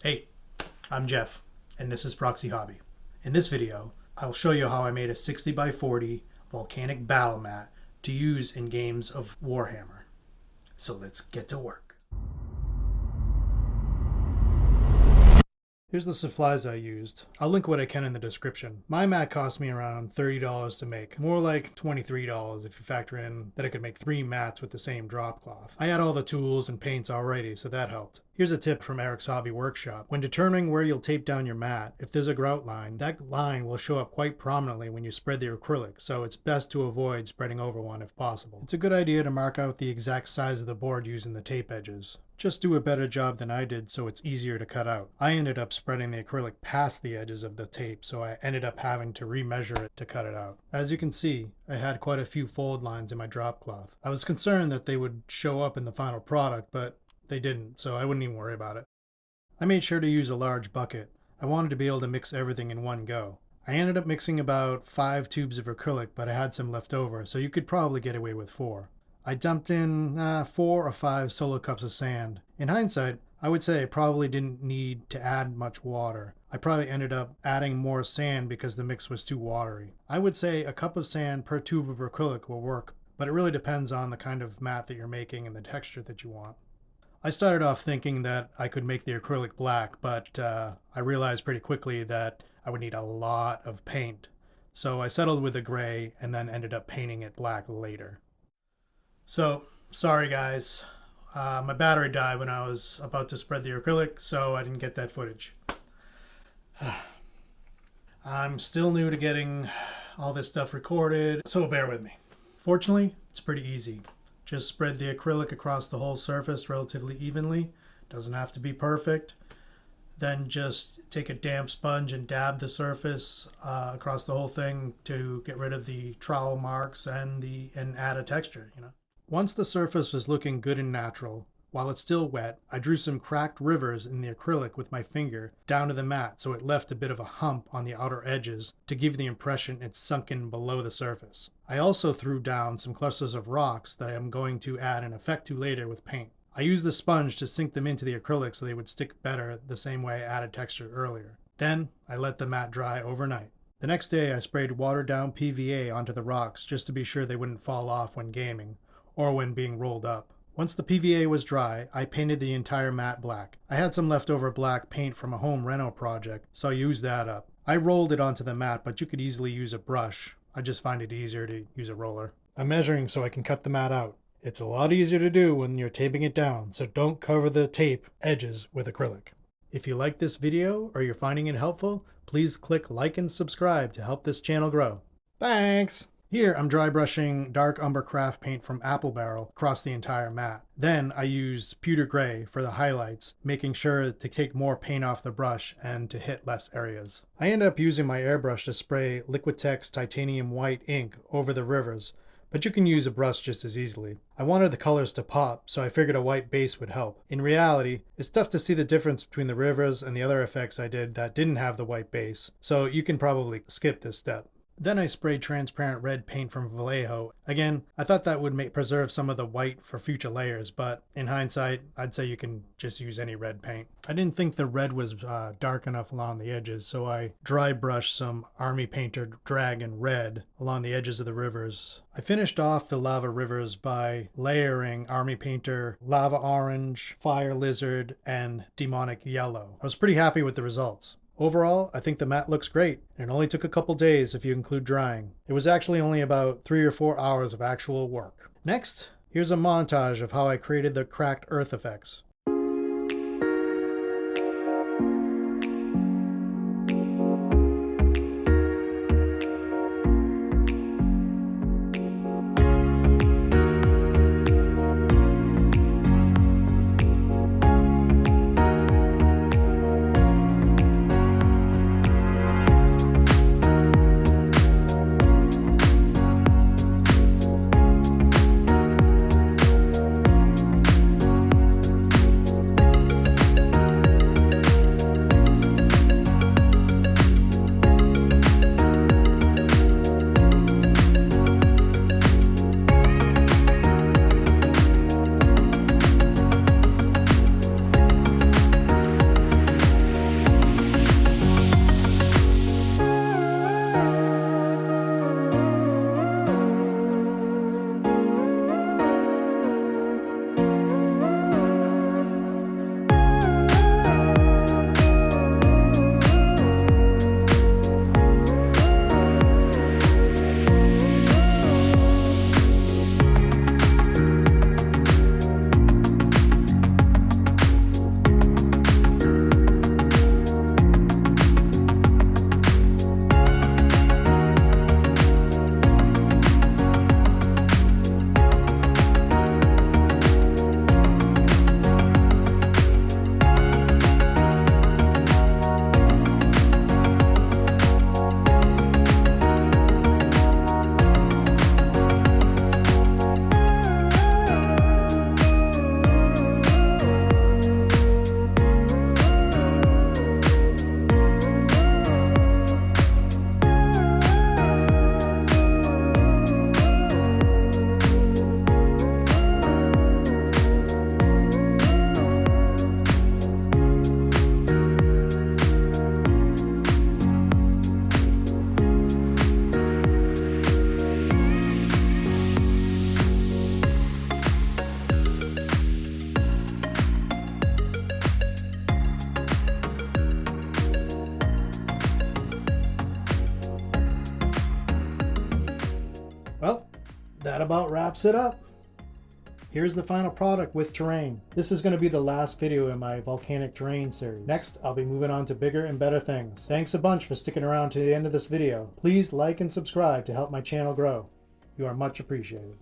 Hey, I'm Jeff, and this is Proxy Hobby. In this video, I'll show you how I made a 60 by 40 Volcanic Battlemat to use in games of Warhammer. So let's get to work. Here's the supplies I used. I'll link what I can in the description. My mat cost me around $30 to make, more like $23 if you factor in that I could make 3 mats with the same drop cloth. I had all the tools and paints already, so that helped. Here's a tip from Eric's Hobby Workshop. When determining where you'll tape down your mat, if there's a grout line, that line will show up quite prominently when you spread the acrylic, so it's best to avoid spreading over one if possible. It's a good idea to mark out the exact size of the board using the tape edges. Just do a better job than I did so it's easier to cut out. I ended up spreading the acrylic past the edges of the tape, so I ended up having to remeasure it to cut it out. As you can see, I had quite a few fold lines in my drop cloth. I was concerned that they would show up in the final product, but they didn't, so I wouldn't even worry about it. I made sure to use a large bucket. I wanted to be able to mix everything in one go. I ended up mixing about 5 tubes of acrylic, but I had some left over, so you could probably get away with 4. I dumped in 4 or 5 solo cups of sand. In hindsight, I would say I probably didn't need to add much water. I probably ended up adding more sand because the mix was too watery. I would say a cup of sand per tube of acrylic will work, but it really depends on the kind of mat that you're making and the texture that you want. I started off thinking that I could make the acrylic black, but I realized pretty quickly that I would need a lot of paint. So I settled with a gray and then ended up painting it black later. So, sorry guys, my battery died when I was about to spread the acrylic, so I didn't get that footage. I'm still new to getting all this stuff recorded, so bear with me. Fortunately, it's pretty easy. Just spread the acrylic across the whole surface relatively evenly. Doesn't have to be perfect. Then just take a damp sponge and dab the surface across the whole thing to get rid of the trowel marks and add a texture, you know. Once the surface was looking good and natural, while it's still wet, I drew some cracked rivers in the acrylic with my finger down to the mat so it left a bit of a hump on the outer edges to give the impression it's sunken below the surface. I also threw down some clusters of rocks that I am going to add an effect to later with paint. I used the sponge to sink them into the acrylic so they would stick better the same way I added texture earlier. Then I let the mat dry overnight. The next day I sprayed watered down PVA onto the rocks just to be sure they wouldn't fall off when gaming or when being rolled up. Once the PVA was dry, I painted the entire mat black. I had some leftover black paint from a home reno project, so I used that up. I rolled it onto the mat, but you could easily use a brush. I just find it easier to use a roller. I'm measuring so I can cut the mat out. It's a lot easier to do when you're taping it down, so don't cover the tape edges with acrylic. If you like this video or you're finding it helpful, please click like and subscribe to help this channel grow. Thanks! Here I'm dry brushing dark umber craft paint from Apple Barrel across the entire mat. Then I used pewter gray for the highlights, making sure to take more paint off the brush and to hit less areas. I ended up using my airbrush to spray Liquitex titanium white ink over the rivers, but you can use a brush just as easily. I wanted the colors to pop, so I figured a white base would help. In reality, it's tough to see the difference between the rivers and the other effects I did that didn't have the white base, so you can probably skip this step. Then I sprayed transparent red paint from Vallejo. Again, I thought that would preserve some of the white for future layers, but in hindsight, I'd say you can just use any red paint. I didn't think the red was dark enough along the edges, so I dry brushed some Army Painter Dragon red along the edges of the rivers. I finished off the lava rivers by layering Army Painter Lava Orange, Fire Lizard, and Demonic Yellow. I was pretty happy with the results. Overall, I think the mat looks great, and it only took a couple days if you include drying. It was actually only about 3 or 4 hours of actual work. Next, here's a montage of how I created the cracked earth effects. about wraps it up. Here's the final product with terrain. This is going to be the last video in my volcanic terrain series. Next, I'll be moving on to bigger and better things. Thanks a bunch for sticking around to the end of this video. Please like and subscribe to help my channel grow. You are much appreciated.